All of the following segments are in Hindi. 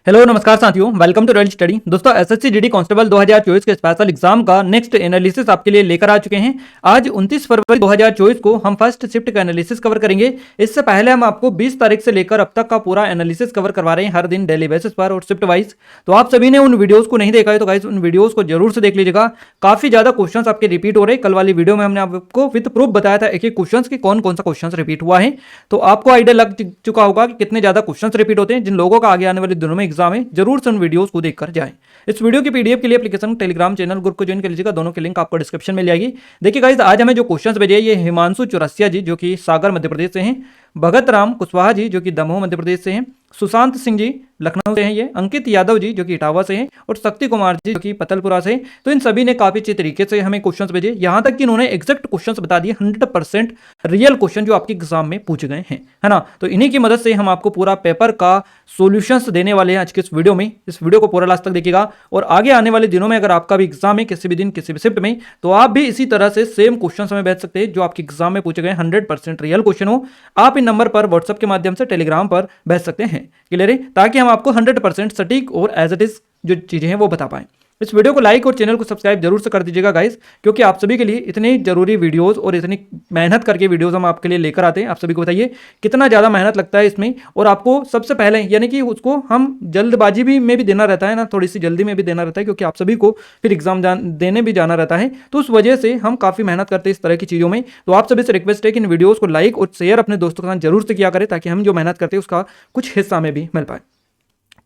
हेलो नमस्कार साथियों, वेलकम टू रॉयल स्टडी। दोस्तों एसएससी जीडी कांस्टेबल 2024 के स्पेशल एग्जाम का नेक्स्ट एनालिसिस आपके लिए लेकर आ चुके हैं। आज 29 फरवरी 2024 को हम फर्स्ट शिफ्ट का एनालिसिस कवर करेंगे। इससे पहले हम आपको 20 तारीख से लेकर अब तक का पूरा एनालिसिस कवर करवा रहे हैं, हर दिन डेली बेसिस पर और शिफ्ट वाइज। तो आप सभी ने उन वीडियोज को नहीं देखा है तो गाइस उन वीडियोज को जरूर से देख लीजिएगा। काफी ज्यादा क्वेश्चन आपके रिपीट हो रहे हैं। कल वाली वीडियो में हमने आपको विद प्रूफ बताया था एक एक क्वेश्चन की कौन कौन सा क्वेश्चन रिपीट हुआ है। तो आपको आइडिया लग चुका होगा कि कितने ज्यादा क्वेश्चन रिपीट होते हैं। जिन लोगों का आगे आने वाले दिनों में एग्जाम है जरूर से वीडियोस को देखकर जाएं। इस वीडियो की पीडीएफ के लिए एप्लीकेशन टेलीग्राम चैनल ग्रुप को ज्वाइन कर लीजिएगा। दोनों की लिंक आपको डिस्क्रिप्शन में मिल जाएगी। देखिए गाइस, आज हमें जो क्वेश्चंस भेजे ये हिमांशु चौरसिया जी जो कि सागर मध्य प्रदेश से हैं, भगत राम कुशवाहा जी जो कि दमोह मध्य प्रदेश से हैं, सुशांत सिंह जी लखनऊ से हैं, ये अंकित यादव जी जो कि इटावा से हैं और शक्ति कुमार जी जो कि पतलपुरा से हैं। तो इन सभी ने काफी अच्छे तरीके से हमें क्वेश्चंस भेजे, यहां तक कि इन्होंने एग्जैक्ट क्वेश्चंस बता दिए, 100% रियल क्वेश्चन जो आपके एग्जाम में पूछे गए हैं, है ना। तो इन्हीं की मदद से हम आपको पूरा पेपर का सॉल्यूशंस देने वाले हैं आज के इस वीडियो में। इस वीडियो को पूरा लास्ट तक देखिएगा और आगे आने वाले दिनों में अगर आपका भी एग्जाम है किसी भी दिन किसी भी शिफ्ट में, तो आप भी इसी तरह से सेम क्वेश्चन हमें भेज सकते हैं जो आपके एग्जाम में पूछे गए 100% रियल क्वेश्चन हो। आप इन नंबर पर व्हाट्सएप के माध्यम से टेलीग्राम पर भेज सकते हैं, क्लियर है, ताकि हम आपको 100% सटीक और एज इट इज जो चीजें हैं वो बता पाएं। इस वीडियो को लाइक और चैनल को सब्सक्राइब जरूर से कर दीजिएगा गाइस, क्योंकि आप सभी के लिए इतनी जरूरी वीडियोस और इतनी मेहनत करके वीडियोस हम आपके लिए लेकर आते हैं। आप सभी को बताइए कितना ज़्यादा मेहनत लगता है इसमें, और आपको सबसे पहले यानी कि उसको हम जल्दबाजी में भी देना रहता है ना, थोड़ी सी जल्दी में भी देना रहता है, क्योंकि आप सभी को फिर एग्जाम देने भी जाना रहता है। तो उस वजह से हम काफ़ी मेहनत करते हैं इस तरह की चीज़ों में। तो आप सभी से रिक्वेस्ट है कि इन वीडियोज़ को लाइक और शेयर अपने दोस्तों के साथ जरूर से किया करें, ताकि हम जो मेहनत करते हैं उसका कुछ हिस्सा में भी मिल पाए।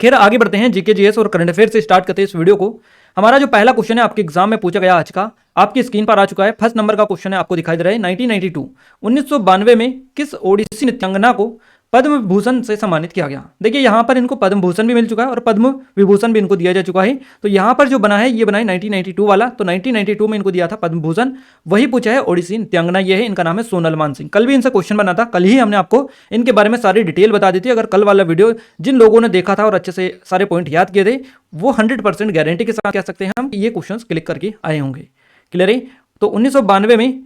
खैर आगे बढ़ते हैं, जीके जीएस और करंट अफेयर से स्टार्ट करते हैं इस वीडियो को। हमारा जो पहला क्वेश्चन है आपके एग्जाम में पूछा गया आज का, आपकी स्क्रीन पर आ चुका है। फर्स्ट नंबर का क्वेश्चन है, आपको दिखाई दे रहा है 1992 में किस ओडिसी नृत्यांगना को पद्म विभूषण से सम्मानित किया गया। देखिए यहाँ पर इनको पद्म भूषण भी मिल चुका है और पद्म विभूषण भी इनको दिया जा चुका है। तो यहाँ पर जो बना है ये बना है 1992 वाला, तो 1992 में इनको दिया था पद्म भूषण, वही पूछा है ओडिसी नृत्यांगना ये है, इनका नाम है सोनल मानसिंह। कल भी इनसे क्वेश्चन बना था, कल ही हमने आपको इनके बारे में सारी डिटेल बता दी थी। अगर कल वाला वीडियो जिन लोगों ने देखा था और अच्छे से सारे पॉइंट याद किए थे, वो 100% गारंटी के साथ कह सकते हैं हम कि ये क्वेश्चन क्लिक करके आए होंगे, क्लियर है। तो 1992 में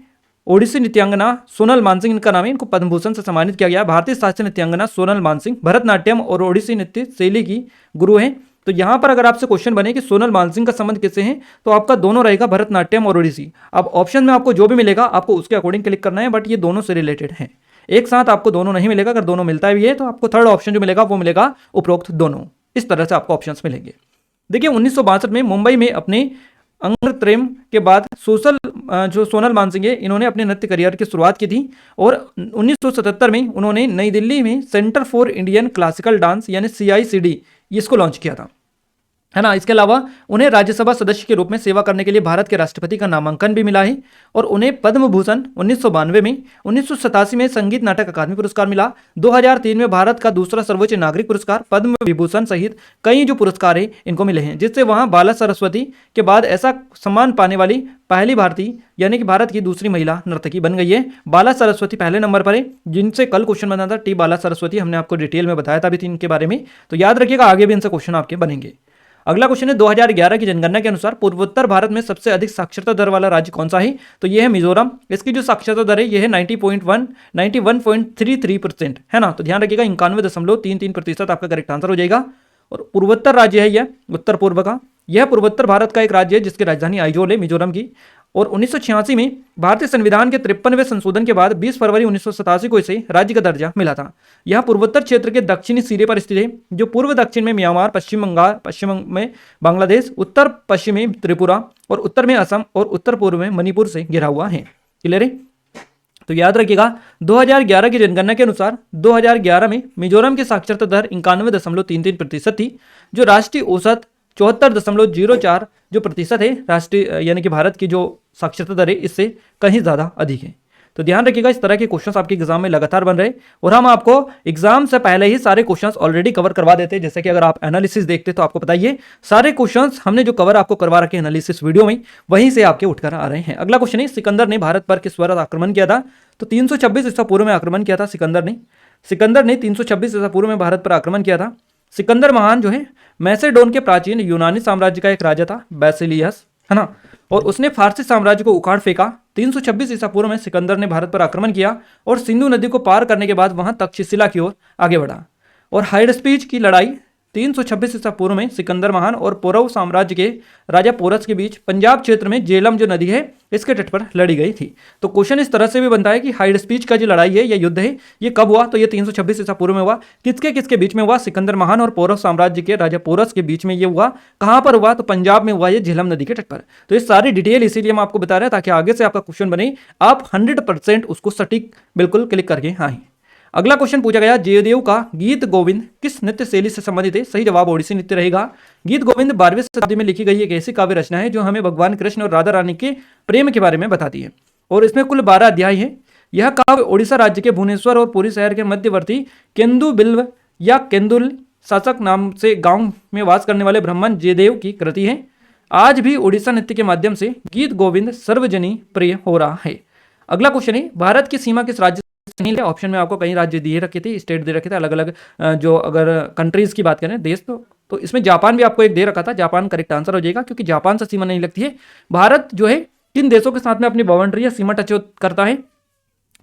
ओडिसी नृत्यांगना सोनल मानसिंह इनका नाम है, इनको पद्म भूषण से सम्मानित किया गया। भारतीय शास्त्रीय नृत्यांगना सोनल मानसिंह भरतनाट्यम और ओडिसी नृत्य शैली की गुरु हैं। तो यहाँ पर अगर आपसे क्वेश्चन बने कि सोनल मानसिंह का संबंध किससे है, तो आपका दोनों रहेगा, भरतनाट्यम और ओडिसी। अब ऑप्शन में आपको जो भी मिलेगा आपको उसके अकॉर्डिंग क्लिक करना है, बट ये दोनों से रिलेटेड है। एक साथ आपको दोनों नहीं मिलेगा, अगर दोनों मिलता भी है तो आपको थर्ड ऑप्शन जो मिलेगा वो मिलेगा उपरोक्त दोनों। इस तरह से आपको ऑप्शन मिलेंगे। देखिए 1962 में मुंबई में अपने अंगत्रैम के बाद जो सोनल मानसिंह है इन्होंने अपने नृत्य करियर की शुरुआत की थी, और 1977 में उन्होंने नई दिल्ली में centre for Indian classical dance यानी CICD इसको लॉन्च किया था, है ना। इसके अलावा उन्हें राज्यसभा सदस्य के रूप में सेवा करने के लिए भारत के राष्ट्रपति का नामांकन भी मिला है, और उन्हें पद्म भूषण 1992 में, 1987 में संगीत नाटक अकादमी पुरस्कार मिला, 2003 में भारत का दूसरा सर्वोच्च नागरिक पुरस्कार पद्म विभूषण सहित कई जो पुरस्कार है इनको मिले हैं, जिससे वहां बाला सरस्वती के बाद ऐसा सम्मान पाने वाली पहली भारतीय यानी कि भारत की दूसरी महिला नर्तकी बन गई है। बाला सरस्वती पहले नंबर पर है, जिनसे कल क्वेश्चन बना था, टी बाला सरस्वती, हमने आपको डिटेल में बताया था अभी इनके बारे में, तो याद रखिएगा आगे भी इनसे क्वेश्चन आपके बनेंगे। अगला क्वेश्चन है 2011 की जनगणना के अनुसार पूर्वोत्तर भारत में सबसे अधिक साक्षरता दर वाला राज्य कौन सा है, तो ये है मिजोरम। इसकी जो साक्षरता दर है ये है 91.33%, है ना। तो ध्यान रखिएगा 91.33% आपका करेक्ट आंसर हो जाएगा। और पूर्वोत्तर राज्य है यह, उत्तर पूर्व का, यह पूर्वोत्तर भारत का एक राज्य है जिसकी राजधानी आइजोल है, मिजोरम की। और 1986 में भारतीय संविधान के 53वें संशोधन के बाद 20 फरवरी 1987 को इसे राज्य का दर्जा मिला था। यह पूर्वोत्तर क्षेत्र के दक्षिणी सिरे पर स्थित है, जो पूर्व दक्षिण में म्यांमार, पश्चिम बंगाल, पश्चिम में बांग्लादेश, उत्तर पश्चिम में त्रिपुरा और उत्तर में असम और उत्तर पूर्व में मणिपुर से घिरा हुआ है, क्लियर है। तो याद रखिएगा 2011 की जनगणना के अनुसार 2011 में मिजोरम की साक्षरता दर 91.33% थी, जो राष्ट्रीय औसत 74.04 जो प्रतिशत है राष्ट्रीय यानी कि भारत की जो साक्षरता दर है इससे कहीं ज़्यादा अधिक है। तो ध्यान रखिएगा इस तरह के क्वेश्चंस आपके एग्जाम में लगातार बन रहे हैं, और हम आपको एग्जाम से पहले ही सारे क्वेश्चंस ऑलरेडी कवर करवा देते हैं। जैसे कि अगर आप एनालिसिस देखते तो आपको बताइए सारे क्वेश्चंस हमने जो कवर आपको करवा रखे एनालिसिस वीडियो में वहीं से आपके उठकर आ रहे हैं। अगला क्वेश्चन है, सिकंदर ने भारत पर किस वर्ष आक्रमण किया था, तो 326 ईसा पूर्व में आक्रमण किया था सिकंदर ने 326 ईसा पूर्व में भारत पर आक्रमण किया था। सिकंदर महान जो है मैसेडोन के प्राचीन यूनानी साम्राज्य का एक राजा था, बैसिलियस, है ना, और उसने फारसी साम्राज्य को उखाड़ फेंका। 326 ईसा पूर्व में सिकंदर ने भारत पर आक्रमण किया और सिंधु नदी को पार करने के बाद वहां तक्षशिला की ओर आगे बढ़ा, और हाइडस्पीच की लड़ाई 326 ईसा पूर्व में सिकंदर महान और पौरव साम्राज्य के राजा पोरस के बीच पंजाब क्षेत्र में झेलम जो नदी है इसके तट पर लड़ी गई थी। तो क्वेश्चन इस तरह से भी बनता है कि हाइड स्पीच का जो लड़ाई है या युद्ध है ये कब हुआ, तो ये 326 ईसा पूर्व में हुआ। किसके किसके बीच में हुआ? सिकंदर महान और पौरव साम्राज्य के राजा पोरस के बीच में ये हुआ। कहां पर हुआ? तो पंजाब में हुआ, ये झेलम नदी के तट पर। तो ये सारी डिटेल इसीलिए हम आपको बता रहे हैं ताकि आगे से आपका क्वेश्चन बने आप 100% उसको सटीक बिल्कुल क्लिक करके आए। अगला क्वेश्चन पूछा गया, जयदेव का गीत गोविंद किस नृत्य शैली से संबंधित है? सही जवाब ओडिसी नृत्य रहेगा। गीत गोविंद 12वीं शताब्दी में लिखी गई एक ऐसी काव्य रचना है जो हमें भगवान कृष्ण और राधा रानी के प्रेम के बारे में बताती है और इसमें कुल 12 अध्याय हैं। यह काव्य ओडिशा राज्य के भुवनेश्वर और पुरी शहर के मध्यवर्ती केंदु बिल्व या केंदुल शासक नाम से गांव में वास करने वाले ब्राह्मण जयदेव की कृति है। आज भी ओडिशा नृत्य के माध्यम से गीत गोविंद सर्वजनी प्रिय हो रहा है। अगला क्वेश्चन है, भारत की सीमा किस राज्य नहीं है? ऑप्शन में आपको कई राज्य दिए रखे थे, स्टेट दे रखे थे अलग अलग। जो अगर कंट्रीज की बात करें देश, तो इसमें जापान भी आपको एक दे रखा था। जापान करेक्ट आंसर हो जाएगा क्योंकि जापान से सीमा नहीं लगती है। भारत जो है किन देशों के साथ में अपनी बाउंड्री या सीमा टच करता है?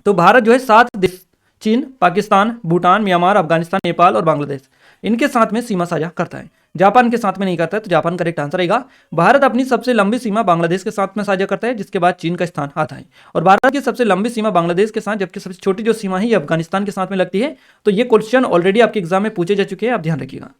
तो भारत जो है 7 देश, चीन, पाकिस्तान, भूटान, म्यांमार, अफगानिस्तान, नेपाल और बांग्लादेश, इनके साथ में सीमा साझा करता है। जापान के साथ में नहीं करता है, तो जापान करेक्ट आंसर रहेगा। भारत अपनी सबसे लंबी सीमा बांग्लादेश के साथ में साझा करता है, जिसके बाद चीन का स्थान आता है। और भारत की सबसे लंबी सीमा बांग्लादेश के साथ, जबकि सबसे छोटी जो सीमा है ये अफगानिस्तान के साथ में लगती है। तो ये क्वेश्चन ऑलरेडी आपके एग्जाम में पूछे जा चुके हैं, आप ध्यान रखिएगा।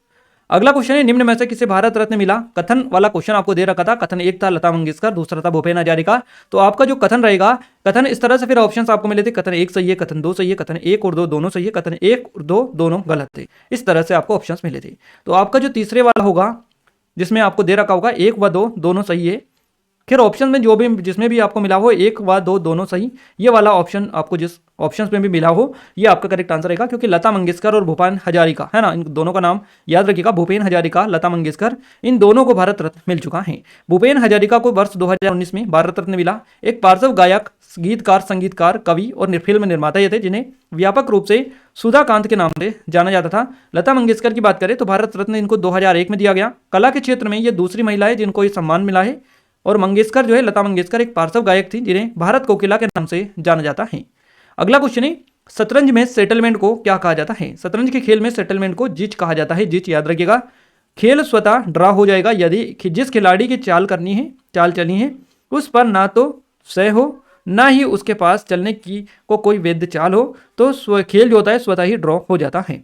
अगला क्वेश्चन है, निम्न में से किसे भारत रत्न मिला? कथन वाला क्वेश्चन आपको दे रखा था। कथन एक था लता मंगेशकर, दूसरा था भूपेन हजारिका। तो आपका जो कथन रहेगा, कथन इस तरह से फिर ऑप्शंस आपको मिले थे, कथन 1 सही है, कथन 2 सही है, कथन 1 और 2 दोनों सही है, कथन 1 और 2 दोनों गलत थे। इस तरह से आपको ऑप्शंस मिले थे। तो आपका जो तीसरे वाला होगा जिसमें आपको दे रखा होगा 1 व 2 दोनों सही है। फिर ऑप्शन में जो भी जिसमें भी आपको मिला हो 1 व 2 दोनों सही, ये वाला ऑप्शन आपको जिस ऑप्शंस में भी मिला हो ये आपका करेक्ट आंसर रहेगा, क्योंकि लता मंगेशकर और भूपेन हजारिका है ना, इन दोनों का नाम याद रखिएगा। भूपेन हजारिका, लता मंगेशकर, इन दोनों को भारत रत्न मिल चुका है। भूपेन हजारिका को वर्ष 2019 में भारत रत्न मिला। एक पार्श्व गायक, गीतकार, संगीतकार, कवि और फिल्म निर्माता ये थे जिन्हें व्यापक रूप से सुधाकांत के नाम से जाना जाता था। लता मंगेशकर की बात करें तो भारत रत्न इनको 2001 में दिया गया। कला के क्षेत्र में ये दूसरी महिला है जिनको ये सम्मान मिला है। और मंगेशकर जो है, लता मंगेशकर एक पार्श्व गायक थी जिन्हें भारत कोकिला के नाम से जाना जाता है। अगला क्वेश्चन है, शतरंज में सेटलमेंट को क्या कहा जाता है? शतरंज के खेल में सेटलमेंट को जिच कहा जाता है। जिच याद रखिएगा। खेल स्वतः ड्रा हो जाएगा यदि जिस खिलाड़ी की चाल चलनी है उस पर ना तो सह हो ना ही उसके पास चलने की कोई वैध चाल हो, तो खेल जो होता है स्वतः ही ड्रॉ हो जाता है।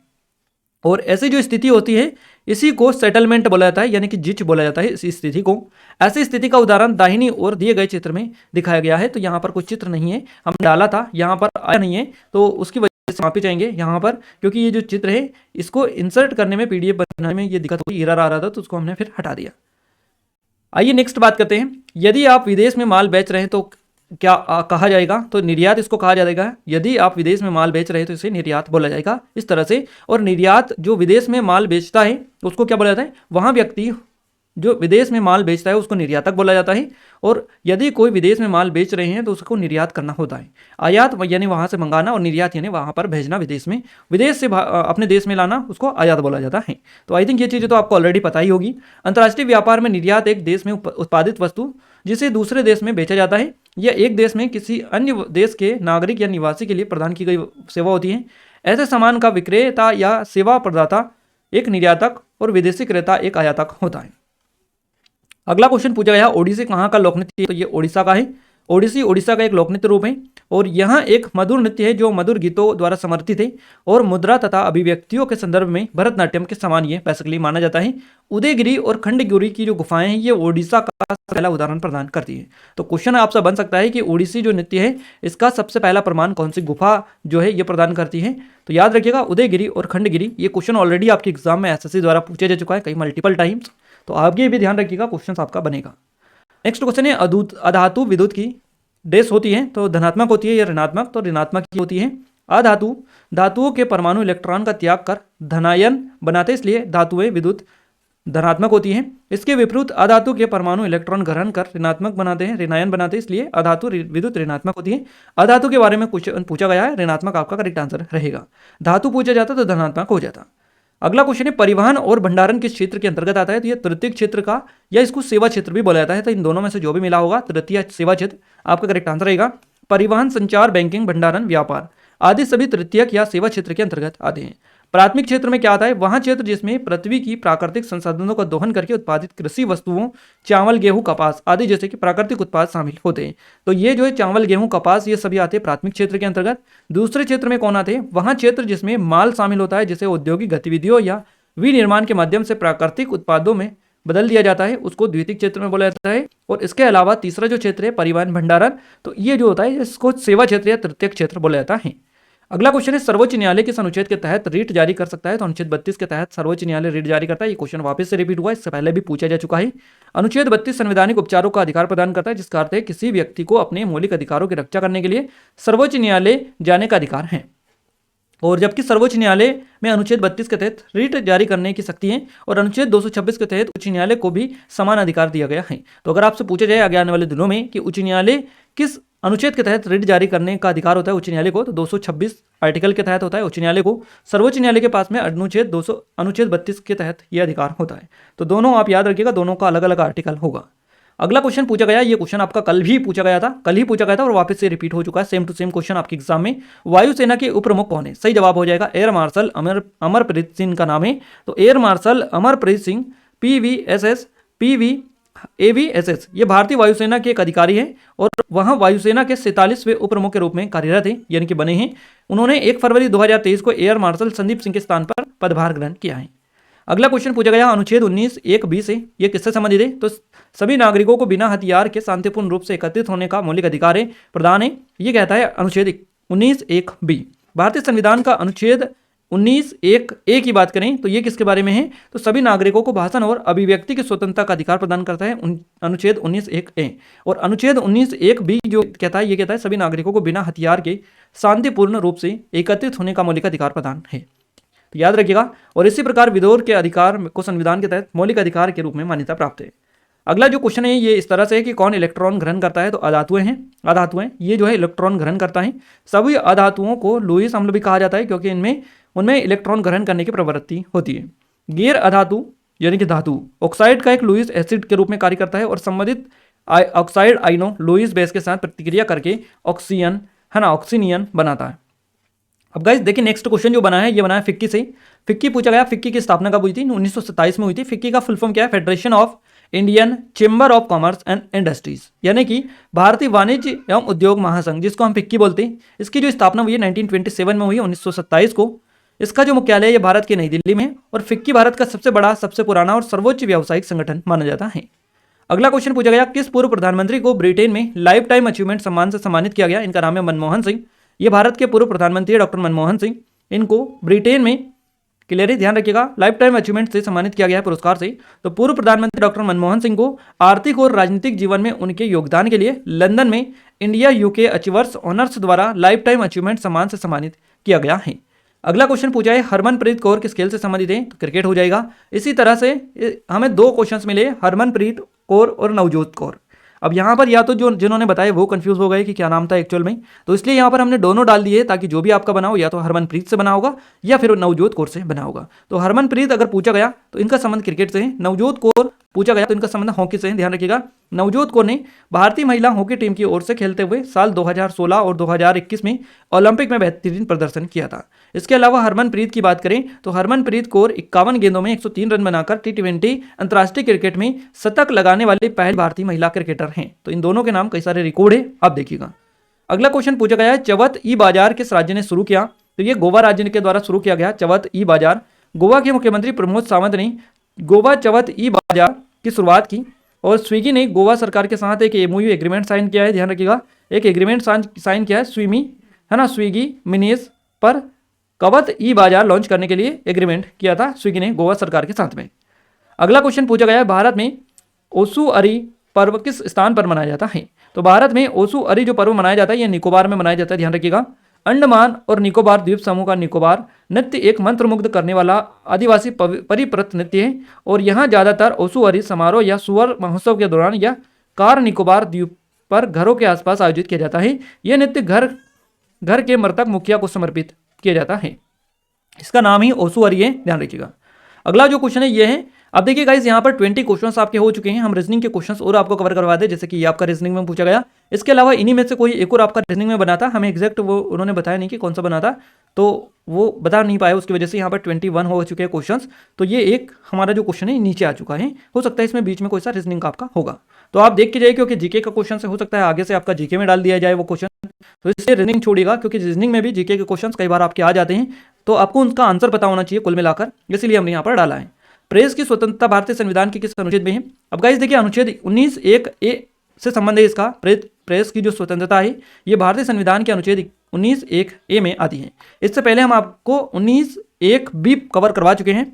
और ऐसी जो स्थिति होती है इसी को सेटलमेंट बोला जाता है, यानी कि जिच बोला जाता है इस स्थिति को। ऐसी स्थिति का उदाहरण दाहिनी ओर दिए गए चित्र में दिखाया गया है। तो यहाँ पर कोई चित्र नहीं है, हम डाला था, यहाँ पर आया नहीं है, तो उसकी वजह से माफी चाहेंगे यहाँ पर, क्योंकि ये जो चित्र है इसको इंसर्ट करने में, पीडीएफ बनाने में ये दिक्कत हुई, एरर आ रहा था, तो उसको हमने फिर हटा दिया। आइए नेक्स्ट बात करते हैं। यदि आप विदेश में माल बेच रहे हैं तो क्या कहा जाएगा? तो निर्यात इसको कहा जाएगा। यदि आप विदेश में माल बेच रहे हैं तो इसे निर्यात बोला जाएगा इस तरह से। और निर्यात जो विदेश में माल बेचता है उसको क्या बोला जाता है? वहाँ व्यक्ति जो विदेश में माल बेचता है उसको निर्यातक बोला जाता है। और यदि कोई विदेश में माल बेच रहे हैं तो उसको निर्यात करना होता है। आयात यानी वहाँ से मंगाना, और निर्यात यानी वहाँ पर भेजना विदेश में, विदेश से अपने देश में लाना, उसको आयात बोला जाता है। तो आई थिंक ये चीज़ें तो आपको ऑलरेडी पता ही होगी। अंतर्राष्ट्रीय व्यापार में निर्यात एक देश में उत्पादित वस्तु जिसे दूसरे देश में बेचा जाता है या एक देश में किसी अन्य देश के नागरिक या निवासी के लिए प्रदान की गई सेवा होती है। ऐसे सामान का विक्रेता या सेवा प्रदाता एक निर्यातक और विदेशी क्रेता एक आयातक होता है। अगला क्वेश्चन पूछा गया, ओडिसी कहाँ का लोक नृत्य है? तो ये ओडिशा का है। ओडिसी ओडिशा का एक लोक नृत्य रूप है और यह एक मधुर नृत्य है जो मधुर गीतों द्वारा समर्थित है और मुद्रा तथा अभिव्यक्तियों के संदर्भ में भरतनाट्यम के समान ये बेसिकली माना जाता है। उदयगिरी और खंडगिरी की जो गुफाएं हैं ये ओडिशा का पहला उदाहरण प्रदान करती है। तो क्वेश्चन आपसे बन सकता है कि ओडिसी जो नृत्य है इसका सबसे पहला प्रमाण कौन सी गुफा जो है ये प्रदान करती है? तो याद रखिएगा उदयगिरी और खंडगिरी। ये क्वेश्चन ऑलरेडी आपके एग्जाम में एसएससी द्वारा पूछा जा चुका है कई मल्टीपल टाइम्स, तो आगे भी ध्यान रखिएगा, क्वेश्चन आपका बनेगा। नेक्स्ट क्वेश्चन है, अधातु विद्युत की डैश होती है? तो धनात्मक होती है या ऋणात्मक? तो ऋणात्मक की होती है। अधातु धातुओं के परमाणु इलेक्ट्रॉन का त्याग कर धनायन बनाते, इसलिए धातुएं विद्युत धनात्मक होती हैं। इसके विपरीत अधातु के परमाणु इलेक्ट्रॉन ग्रहण कर ऋणात्मक बनाते हैं, ऋणायन बनाते हैं, इसलिए अधातु विद्युत ऋणात्मक होती है। अधातु के बारे में कुछ पूछा गया है, ऋणात्मक आपका करेक्ट आंसर रहेगा। धातु पूछा जाता तो धनात्मक हो जाता। अगला क्वेश्चन है, परिवहन और भंडारण किस क्षेत्र के अंतर्गत आता है? तो ये तृतीय क्षेत्र का या इसको सेवा क्षेत्र भी बोला जाता है। तो इन दोनों में से जो भी मिला होगा तृतीय सेवा क्षेत्र आपका करेक्ट आंसर रहेगा। परिवहन, संचार, बैंकिंग, भंडारण, व्यापार आदि सभी तृतीयक या सेवा क्षेत्र के अंतर्गत आते हैं। प्राथमिक क्षेत्र में क्या आता है, वहां क्षेत्र जिसमें पृथ्वी की प्राकृतिक संसाधनों का दोहन करके उत्पादित कृषि वस्तुओं, चावल, गेहूं, कपास आदि जैसे कि प्राकृतिक उत्पाद शामिल होते हैं। तो ये जो है चावल, गेहूं, कपास, ये सभी आते हैं प्राथमिक क्षेत्र के अंतर्गत। दूसरे क्षेत्र में कौन आते हैं, वहां क्षेत्र जिसमें माल शामिल होता है, जैसे औद्योगिक गतिविधियों या विनिर्माण के माध्यम से प्राकृतिक उत्पादों में बदल दिया जाता है, उसको द्वितीयक क्षेत्र में बोला जाता है। और इसके अलावा तीसरा जो क्षेत्र है परिवहन भंडारण, तो ये जो होता है इसको सेवा क्षेत्र या तृतीयक क्षेत्र बोला जाता है। अगला क्वेश्चन है, सर्वोच्च न्यायालय किस अनुच्छेद के तहत रिट जारी कर सकता है। तो अनुच्छेद 32 के तहत सर्वोच्च न्यायालय रिट जारी करता है। ये क्वेश्चन वापस से रिपीट हुआ है, इससे पहले भी पूछा जा चुका है। अनुच्छेद 32 संवैधानिक उपचारों का अधिकार प्रदान करता है, जिसका अर्थ है किसी व्यक्ति को अपने मौलिक अधिकारों की रक्षा करने के लिए सर्वोच्च न्यायालय जाने का अधिकार है। और जबकि सर्वोच्च न्यायालय में अनुच्छेद 32 के तहत रिट जारी करने की शक्ति है और अनुच्छेद 226 के तहत उच्च न्यायालय को भी समान अधिकार दिया गया है। तो अगर आपसे पूछा जाए आगे आने वाले दिनों में कि उच्च न्यायालय किस अनुच्छेद के तहत रिट जारी करने का अधिकार होता है उच्च न्यायालय को, तो 226 आर्टिकल के तहत होता है उच्च न्यायालय को। सर्वोच्च न्यायालय के पास में अनुच्छेद 32 के तहत यह अधिकार होता है। तो दोनों आप याद रखिएगा, दोनों का अलग अलग आर्टिकल होगा। अगला क्वेश्चन पूछा गया, ये क्वेश्चन आपका कल ही पूछा गया था और वापस से रिपीट हो चुका है, सेम टू सेम क्वेश्चन आपके एग्जाम में। वायुसेना के उप प्रमुख कौन है? सही जवाब हो जाएगा एयर मार्शल अमरप्रीत सिंह का नाम है। तो air marshal Amarpreet Singh PVSS ये भारतीय वायुसेना के एक अधिकारी हैं और वहां वायुसेना के 47वें उप प्रमुख के रूप में कार्यरत हैं, यानी कि बने हैं। उन्होंने 1 फरवरी 2023 को एयर मार्शल संदीप सिंह के स्थान पर पदभार ग्रहण किया है। अगला क्वेश्चन पूछा गया, अनुच्छेद 19(1)(b) से ये किससे संबंधित है? तो सभी नागरिकों को बिना हथियार के शांतिपूर्ण रूप से एकत्रित होने का मौलिक अधिकार है प्रदान है, ये कहता है अनुच्छेद 19(1)(b). भारतीय संविधान का अनुच्छेद 19(1)(a) की बात करें तो ये किसके बारे में है? तो सभी नागरिकों को भाषण और अभिव्यक्ति की स्वतंत्रता का अधिकार प्रदान करता है अनुच्छेद 19(1)(a। और अनुच्छेद 19(1)(b) जो कहता है, ये कहता है सभी नागरिकों को बिना हथियार के शांतिपूर्ण रूप से एकत्रित होने का मौलिक अधिकार प्रदान है। तो याद रखिएगा। और इसी प्रकार विरोध के अधिकार को संविधान के तहत मौलिक अधिकार के रूप में मान्यता प्राप्त है। अगला जो क्वेश्चन है ये इस तरह से है कि कौन इलेक्ट्रॉन ग्रहण करता है? तो अधातुएं ये जो है इलेक्ट्रॉन ग्रहण करता है। सभी अधातुओं को लुईस अम्ल भी कहा जाता है क्योंकि उनमें इलेक्ट्रॉन ग्रहण करने की प्रवृत्ति होती है। गैर अधातु यानी कि धातु ऑक्साइड का एक लुईस एसिड के रूप में कार्य करता है और संबंधित ऑक्साइड आयनों लुईस बेस के साथ प्रतिक्रिया करके ऑक्सीनियन बनाता है। अब गाइस देखिए नेक्स्ट क्वेश्चन जो बना है ये बना है फिक्की से। फिक्की पूछा गया, फिक्की की स्थापना कब हुई थी? 1927 में हुई थी। फिक्की का फुल फॉर्म क्या है? Federation of Indian chamber of commerce and industries, यानी कि भारतीय वाणिज्य एवं उद्योग महासंघ, जिसको हम फिक्की बोलते हैं। इसकी जो स्थापना हुई है 1927 में हुई है, 1927 को। इसका जो मुख्यालय है भारत के नई दिल्ली में, और फिक्की भारत का सबसे बड़ा, सबसे पुराना और सर्वोच्च व्यावसायिक संगठन माना जाता है। अगला क्वेश्चन पूछा गया, किस पूर्व प्रधानमंत्री को ब्रिटेन में लाइफ टाइम अचीवमेंट सम्मान से सम्मानित किया गया? इनका नाम है मनमोहन सिंह। ये भारत के पूर्व प्रधानमंत्री डॉक्टर मनमोहन सिंह, इनको ब्रिटेन में क्लियर ध्यान रखिएगा लाइफ टाइम अचीवमेंट से सम्मानित किया गया है, पुरस्कार से। तो पूर्व प्रधानमंत्री डॉक्टर मनमोहन सिंह को आर्थिक और राजनीतिक जीवन में उनके योगदान के लिए लंदन में इंडिया यूके अचीवर्स ऑनर्स द्वारा लाइफ टाइम अचीवमेंट सम्मान से सम्मानित किया गया है। अगला क्वेश्चन पूछा है, हरमनप्रीत कौर किस खेल से संबंधित है? तो क्रिकेट हो जाएगा। इसी तरह से हमें 2 क्वेश्चंस मिले, हरमनप्रीत कौर और नवजोत कौर। अब यहाँ पर या तो जो जिन्होंने बताया वो कंफ्यूज हो गए कि क्या नाम था एक्चुअल में, तो इसलिए यहाँ पर हमने दोनों डाल दिए ताकि जो भी आपका बना हो या तो हरमनप्रीत से बना होगा या फिर नवजोत कौर से बना होगा। तो हरमनप्रीत अगर पूछा गया तो इनका संबंध क्रिकेट से है, नवजोत कौर पूछा गया तो इनका संबंध हॉकी से है। ध्यान रखिएगा, नवजोत कौर ने भारतीय महिला हॉकी टीम की ओर से खेलते हुए साल 2016 और 2021 में ओलंपिक में बेहतरीन प्रदर्शन किया था। इसके अलावा हरमनप्रीत की बात करें तो हरमनप्रीत कौर 51 गेंदों में 103 रन बनाकर T20 अंतर्राष्ट्रीय क्रिकेट में शतक लगाने वाली पहली भारतीय महिला क्रिकेटर हैं। तो इन दोनों के नाम कई सारे रिकॉर्ड है, आप देखिएगा। अगला क्वेश्चन पूछा गया है, चवत ई बाजार किस राज्य ने शुरू किया? तो ये गोवा राज्य के द्वारा शुरू किया गया चवत ई बाजार। गोवा के मुख्यमंत्री प्रमोद सावंत ने गोवा चवत ई बाजार की शुरुआत की और स्विगी ने गोवा सरकार के साथ एक MOU एग्रीमेंट साइन किया है। ध्यान रखिएगा, एक एग्रीमेंट साइन किया है स्विगी मिनीस पर कवत ई बाजार लॉन्च करने के लिए एग्रीमेंट किया था स्विगी ने गोवा सरकार के साथ में। अगला क्वेश्चन पूछा गया है, भारत में ओसु अरी पर्व किस स्थान पर मनाया जाता है? तो भारत में ओसु अरी जो पर्व मनाया जाता है ये निकोबार में मनाया जाता है। ध्यान रखिएगा, अंडमान और निकोबार द्वीप समूह का निकोबार नृत्य एक मंत्रमुग्ध करने वाला आदिवासी परिप्रत नृत्य है और यहाँ ज्यादातर ओसु अरी समारोह या सुअर महोत्सव के दौरान या कार निकोबार द्वीप पर घरों के आसपास आयोजित किया जाता है। यह नृत्य घर के मृतक मुखिया को समर्पित किया जाता है। इसका नाम ही ओसु अरी है, ध्यान रखिएगा। अगला जो क्वेश्चन है ये है, अब देखिए गाइस यहाँ पर 20 क्वेश्चंस आपके हो चुके हैं। हम रीजनिंग के क्वेश्चंस और आपको कवर करवा दे, जैसे कि ये आपका रीजनिंग में पूछा गया। इसके अलावा इन्हीं में से कोई एक और आपका रीजनिंग में बना था, हमें एग्जैक्ट वो उन्होंने बताया नहीं कि कौन सा बना था। तो वो बता नहीं पाए, उसकी वजह से यहाँ पर 21 हो चुके हैं क्वेश्चंस। तो ये एक हमारा जो क्वेश्चन है नीचे आ चुका है। हो सकता है इसमें बीच में कोई सा रीजनिंग का आपका होगा, तो आप देख के जाइए, क्योंकि जीके का क्वेश्चन से हो सकता है आगे से आपका जीके में डाल दिया जाए वो क्वेश्चन, तो इसलिए रीजनिंग छोड़िएगा, क्योंकि रीजनिंग में भी जीके के क्वेश्चन कई बार आपके आ जाते हैं, तो आपको उनका आंसर पता होना चाहिए कुल मिलाकर, इसीलिए हमने यहाँ पर डाला है। प्रेस की स्वतंत्रता भारतीय संविधान के किस अनुच्छेद में है? अब गाइस देखिए, अनुच्छेद 19(1)(a) से संबंध है इसका। प्रेस की जो स्वतंत्रता है ये भारतीय संविधान के अनुच्छेद 19(1)(a) में आती है। इससे पहले हम आपको 19(1)(b) कवर करवा चुके हैं,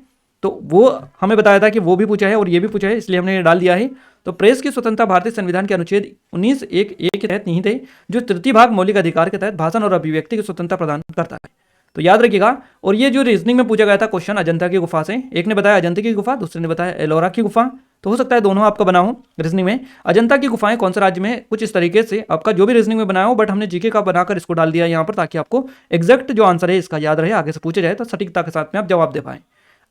तो वो हमें बताया था कि वो भी पूछा है और ये भी पूछा है, इसलिए हमने डाल दिया है। तो प्रेस की स्वतंत्रता भारतीय संविधान के अनुच्छेद 19(1)(a) के तहत निहित है, जो तृतीय भाग मौलिक अधिकार के तहत भाषण और अभिव्यक्ति की स्वतंत्रता प्रदान करता है। तो याद रखिएगा। और ये जो रीजनिंग में पूछा गया था क्वेश्चन अजंता की गुफा से, एक ने बताया अजंता की गुफा, दूसरे ने बताया एलोरा की गुफा, तो हो सकता है दोनों आपका बना हो रीजनिंग में। अजंता की गुफाएं कौन से राज्य में है? कुछ इस तरीके से आपका जो भी रीजनिंग में बनाया हो, बट हमने जीके का बनाकर इसको डाल दिया यहाँ पर, ताकि आपको एग्जैक्ट जो आंसर है इसका याद रहे, आगे से पूछा जाए तो सटीकता के साथ में आप जवाब दे पाए।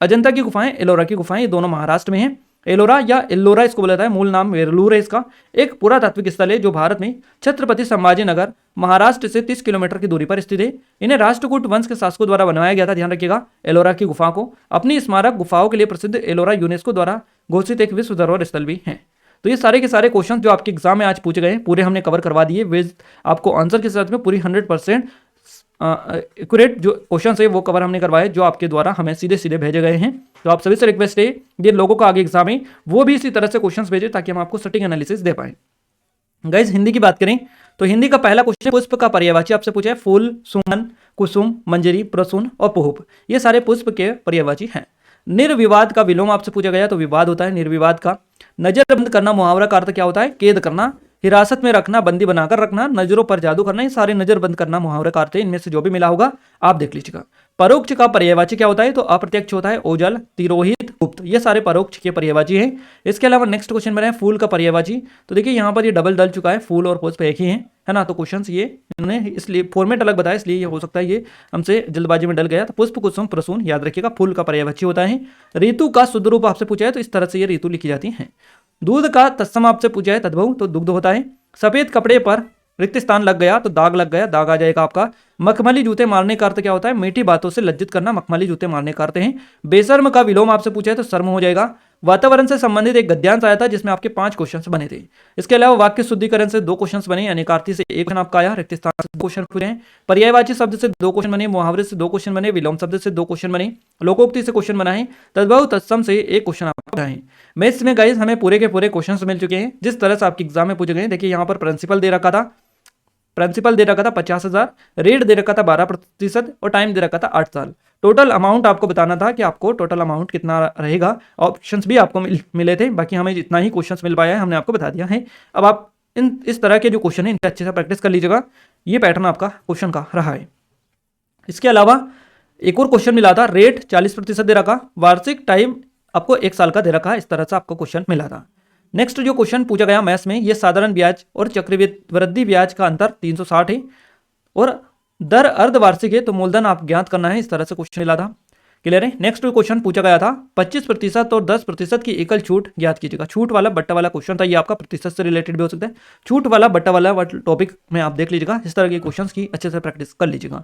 अजंता की गुफाएं, एलोरा की गुफाएं, ये दोनों महाराष्ट्र में है। एलोरा या एल्लोरा इसको बोला जाता है, मूल नाम वेरलूर है इसका। एक पुरातात्विक स्थल है जो भारत में छत्रपति संभाजी नगर महाराष्ट्र से 30 किलोमीटर की दूरी पर स्थित है। इन्हें राष्ट्रकूट वंश के शासकों द्वारा बनवाया गया था, ध्यान रखिएगा। एलोरा की गुफा को अपनी स्मारक गुफाओं के लिए प्रसिद्ध एलोरा यूनेस्को द्वारा घोषित एक विश्व धरोहर स्थल भी है। तो ये सारे के सारे क्वेश्चन जो आपके एग्जाम में आज पूछे गए पूरे हमने कवर करवा दिए, विद आपको आंसर के साथ में पूरी 100% एक्यूरेट जो क्वेश्चन है वो कवर हमने करवाए, जो आपके द्वारा हमें सीधे सीधे भेजे गए हैं। तो आप सभी से रिक्वेस्ट है, ये लोगों का आगे एग्जाम है वो भी इसी तरह से क्वेश्चंस भेजें, ताकि हम आपको सटीक एनालिसिस दे पाए। गाइस हिंदी की बात करें तो हिंदी का पहला क्वेश्चन पुष्प का पर्यायवाची आपसे पूछा है। फूल, सुमन, कुसुम, मंजरी, प्रसून और पुष्प, ये सारे पुष्प के पर्यायवाची हैं। निर्विवाद का विलोम आपसे पूछा गया, तो विवाद होता है निर्विवाद का। नजरबंद करना मुहावरा का अर्थ क्या होता है? कैद करना। हिरासत में रखना, बंदी बनाकर रखना, नजरों पर जादू करना, ये सारे नजरबंद करना मुहावरे का अर्थ है। इनमें से जो भी मिला होगा आप देख लीजिएगा। परोक्ष का पर्यायवाची क्या होता है? तो अप्रत्यक्ष होता है, ओझल, तिरोहित, गुप्त, ये सारे परोक्ष के पर्यायवाची हैं। इसके अलावा नेक्स्ट क्वेश्चन बनाए फूल का पर्यायवाची, तो देखिए यहाँ पर ये डबल डल चुका है, फूल और पुष्प एक ही है ना। तो क्वेश्चन ये इन्होंने इसलिए फॉर्मेट अलग बताया, इसलिए ये हो सकता है ये हमसे जल्दबाजी में डल गया। तो पुष्प, कुसुम, प्रसून, याद रखिएगा फूल का पर्यायवाची होता है। ऋतु का शुद्ध रूप आपसे पूछा है, तो इस तरह से ये ऋतु लिखी जाती है। दूध का तत्सम आपसे पूछा है, तद्भव, तो दुग्ध होता है। सफेद कपड़े पर रिक्त स्थान लग गया, तो दाग लग गया, दाग आ जाएगा आपका। मखमली जूते मारने का अर्थ क्या होता है? मीठी बातों से लज्जित करना, मखमली जूते मारने का अर्थ है। बेशर्म का विलोम आपसे पूछा है, तो शर्म हो जाएगा। वातावरण से संबंधित एक गद्यांश आया था जिसमें आपके 5 क्वेश्चंस बने थे। इसके अलावा वाक्य शुद्धिकरण से 2 क्वेश्चंस बने, यानी कार्ती से 1 क्वेश्चन आपका आया, रिक्त स्थान से 2 क्वेश्चन पूछे हैं। पर्यायवाची शब्द से 2 क्वेश्चन बने, मुहावरे से 2 क्वेश्चन बने, विलोम शब्द से 2 क्वेश्चन बने, लोकोक्ति से क्वेश्चन बना है, तद्भव तत्सम से 1 क्वेश्चन आपको है। मैथ्स में गाइस हमें पूरे के पूरे क्वेश्चन मिल चुके हैं जिस तरह से आपके एग्जाम में पूछे गए। देखिए यहाँ पर प्रिंसिपल दे रखा था, 50,000, रेट दे रखा था 12% और टाइम दे रखा था 8 साल। टोटल अमाउंट आपको बताना था कि आपको टोटल अमाउंट कितना रहेगा। ऑप्शंस भी आपको मिले थे, बाकी हमें जितना ही क्वेश्चंस मिल पाया है हमने आपको बता दिया है। अब आप इस तरह के जो क्वेश्चन है इनके अच्छे से प्रैक्टिस कर लीजिएगा। ये पैटर्न आपका क्वेश्चन का रहा है। इसके अलावा एक और क्वेश्चन मिला था, रेट 40% दे रखा, वार्षिक टाइम आपको 1 साल का दे रखा, इस तरह से आपको क्वेश्चन मिला था। नेक्स्ट जो क्वेश्चन पूछा गया मैथ्स में, ये साधारण ब्याज और चक्रवृद्धि ब्याज का अंतर 360 है और दर अर्धवार्षिक है, तो मूलधन आप ज्ञात करना है, इस तरह से क्वेश्चन मिला था। क्लियर है। नेक्स्ट क्वेश्चन पूछा गया था 25% और 10% की एकल छूट ज्ञात कीजिएगा। छूट वाला बट्टा वाला क्वेश्चन था, ये आपका प्रतिशत से रिलेटेड भी हो सकता है। छूट वाला बट्टा वाला टॉपिक में आप देख लीजिएगा, इस तरह के क्वेश्चन की अच्छे से प्रैक्टिस कर लीजिएगा।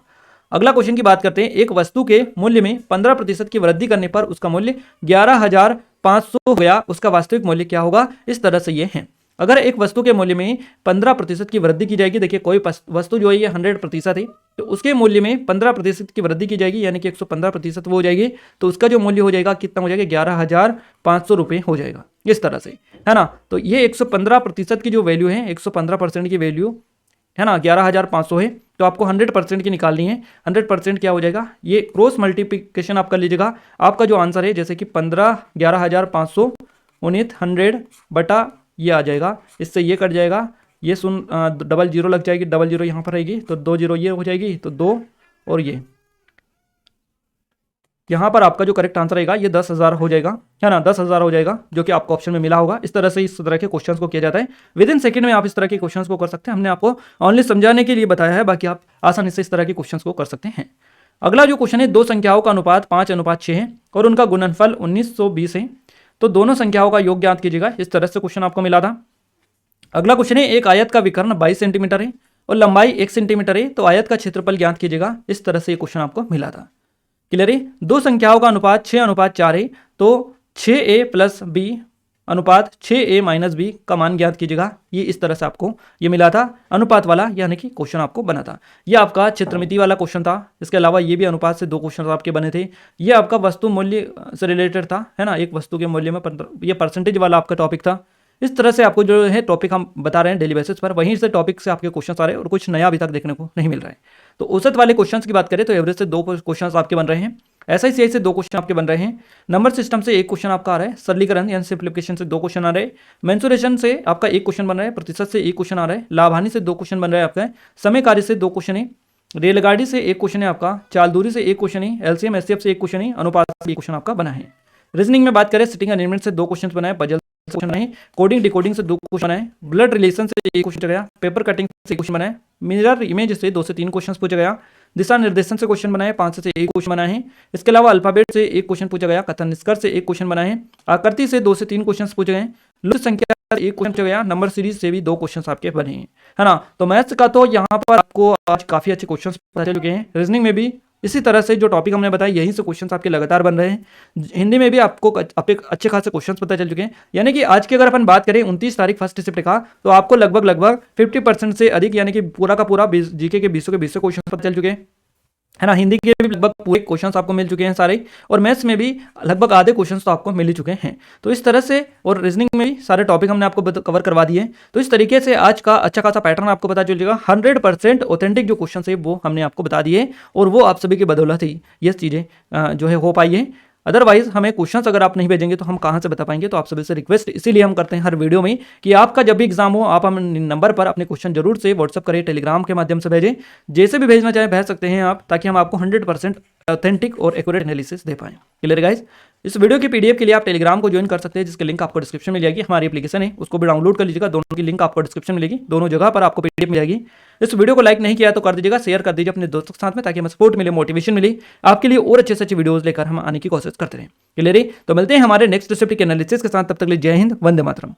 अगला क्वेश्चन की बात करते हैं, एक वस्तु के मूल्य में 15% की वृद्धि करने पर उसका मूल्य 11,500 हो गया, उसका वास्तविक मूल्य क्या होगा? इस तरह से ये है। अगर एक वस्तु के मूल्य में 15% की वृद्धि की जाएगी, देखिए कोई वस्तु जो है ये 100% है, तो उसके मूल्य में 15% की वृद्धि की जाएगी, यानी कि 115% वो हो जाएगी, तो उसका जो मूल्य हो जाएगा कितना हो जाएगा? 11,500 रुपये हो जाएगा, इस तरह से, है ना। तो ये 115% की जो वैल्यू है, 115% की वैल्यू है ना, 11,500 है, तो आपको 100% की निकालनी है। 100% क्या हो जाएगा? ये क्रॉस मल्टीप्लिकेशन आप कर लीजिएगा। आपका जो आंसर है जैसे कि 11,500 उन्नीत 100 बटा ये आ जाएगा, इससे ये कट जाएगा, ये डबल जीरो लग जाएगी, डबल जीरो यहाँ पर रहेगी, तो 2 जीरो ये हो जाएगी, तो 2 और ये यहाँ पर आपका जो करेक्ट आंसर आएगा ये 10,000 हो जाएगा, है ना, 10,000 हो जाएगा, जो कि आपको ऑप्शन में मिला होगा। इस तरह से इस तरह के क्वेश्चंस को किया जाता है। विद इन सेकंड में आप इस तरह के क्वेश्चंस को कर सकते हैं। हमने आपको ओनली समझाने के लिए बताया है, बाकी आप आसानी से इस तरह के क्वेश्चंस को कर सकते हैं। अगला जो क्वेश्चन है, 2 संख्याओं का अनुपात 5:6 है और उनका गुणनफल 1920 है, तो दोनों संख्याओं का योग ज्ञात कीजिएगा। इस तरह से क्वेश्चन आपको मिला था। अगला क्वेश्चन है, एक आयत का विकर्ण 22 सेंटीमीटर है और लंबाई 1 सेंटीमीटर है तो आयत का क्षेत्रफल ज्ञात कीजिएगा। इस तरह से ये क्वेश्चन आपको मिला था। क्लियर है? दो संख्याओं का अनुपात 6:4 है तो 6a प्लस b अनुपात 6a माइनस b का मान ज्ञात कीजिएगा। ये इस तरह से आपको ये मिला था, अनुपात वाला यानी कि क्वेश्चन आपको बना था। ये आपका क्षेत्रमिति वाला क्वेश्चन था। इसके अलावा ये भी अनुपात से 2 क्वेश्चन आपके बने थे। ये आपका वस्तु मूल्य से रिलेटेड था, है ना, एक वस्तु के मूल्य में ये परसेंटेज वाला आपका टॉपिक था। इस तरह से आपको जो है टॉपिक हम बता रहे हैं डेली बेसिस पर, वहीं से टॉपिक से आपके क्वेश्चन आ रहे हैं और कुछ नया अभी तक देखने को नहीं मिल रहा है। तो औसत वाले क्वेश्चंस की बात करें तो एवरेज से 2 क्वेश्चंस आपके बन रहे हैं, SICI से 2 क्वेश्चन आपके बन रहे हैं, नंबर सिस्टम से 1 क्वेश्चन आपका आ रहा है, सरलीकरण यानी सिंप्लीफिकेशन से 2 क्वेश्चन आ रहे हैं, मेंसुरेशन से आपका 1 क्वेश्चन बन रहा है, प्रतिशत से 1 क्वेश्चन आ रहा है, लाभ हानि से 2 क्वेश्चन बन रहा है आपका, समय कार्य से 2 क्वेश्चन है, रेलगाड़ी से 1 क्वेश्चन है आपका, चाल दूरी से 1 क्वेश्चन है, LCM SCF से 1 क्वेश्चन है, अनुपात से 1 क्वेश्चन आपका बना है। रीजनिंग में बात करें सिटिंग अरेंजमेंट से 2 क्वेश्चन बनाए, पजल क्वेश्चन बनाए, कोडिंग डिकोडिंग से 2 क्वेश्चन बनाए, ब्लड रिलेशन से 1 क्वेश्चन गया, पेपर कटिंग से 1 क्वेश्चन बनाए, मिरर इमेज से 2 से 3 क्वेश्चन पूछा गया, दिशा निर्देशन से क्वेश्चन बनाए 5 से 1 क्वेश्चन बनाए हैं। इसके अलावा अल्फाबेट से 1 क्वेश्चन पूछा गया, कथन निष्कर्ष से 1 क्वेश्चन बनाए हैं, आकृति से 2 से 3 क्वेश्चन पूछे गए, लुप्त संख्या से 1 क्वेश्चन पूछा गया, नंबर सीरीज से भी 2 क्वेश्चन आपके बने हैं, है ना। तो मैथ्स का तो यहाँ पर आपको आज काफी अच्छे क्वेश्चन पता चल चुके हैं। रीजनिंग में भी इसी तरह से जो टॉपिक हमने बताया यहीं से क्वेश्चंस आपके लगातार बन रहे हैं। हिंदी में भी आपको अच्छे खासे क्वेश्चंस पता चल चुके हैं। यानी कि आज की अगर अपन बात करें 29 तारीख फर्स्ट शिफ्ट का, तो आपको लगभग 50% से अधिक यानी कि पूरा का पूरा जीके के 20 क्वेश्चन पता चल चुके हैं, है ना। हिंदी के भी लगभग पूरे क्वेश्चंस आपको मिल चुके हैं सारे, और मैथ्स में भी लगभग आधे क्वेश्चंस तो आपको मिल ही चुके हैं। तो इस तरह से, और रीजनिंग में भी सारे टॉपिक हमने आपको कवर करवा दिए। तो इस तरीके से आज का अच्छा खासा पैटर्न आपको पता चल जाएगा। 100% ऑथेंटिक जो क्वेश्चन है वो हमने आपको बता दिए, और वो आप सभी की बदौलत ही ये चीज़ें जो है हो पाई है। अदरवाइज हमें क्वेश्चंस अगर आप नहीं भेजेंगे तो हम कहाँ से बता पाएंगे। तो आप सभी से रिक्वेस्ट इसीलिए हम करते हैं हर वीडियो में कि आपका जब भी एग्जाम हो आप हम नंबर पर अपने क्वेश्चन जरूर से व्हाट्सअप करें, टेलीग्राम के माध्यम से भेजें, जैसे भी भेजना चाहें भेज सकते हैं आप, ताकि हम आपको 100% ऑथेंटिक और एक्यूरेट एनालिसिस दे पाएं। Clear guys? इस वीडियो की PDF के लिए आप टेलीग्राम को ज्वाइन कर सकते हैं, जिसकी लिंक आपको डिस्क्रिप्शन में मिल जाएगी। हमारी एप्लीकेशन है उसको भी डाउनलोड कर लीजिएगा, दोनों की लिंक आपको डिस्क्रिप्शन में मिलेगी, दोनों जगह पर आपको PDF मिल जाएगी। इस वीडियो को लाइक नहीं किया तो कर दीजिएगा, शेयर कर दीजिए अपने दोस्तों के साथ में, ताकि हमें सपोर्ट मिले, मोटिवेशन मिले, आपके लिए और अच्छे से अच्छे वीडियोस लेकर हम आने की कोशिश करते रहें। क्लियर है? तो मिलते हैं हमारे नेक्स्ट शिफ्ट के एनालिसिस के साथ, तब तक के लिए जय हिंद, वंदे मातरम।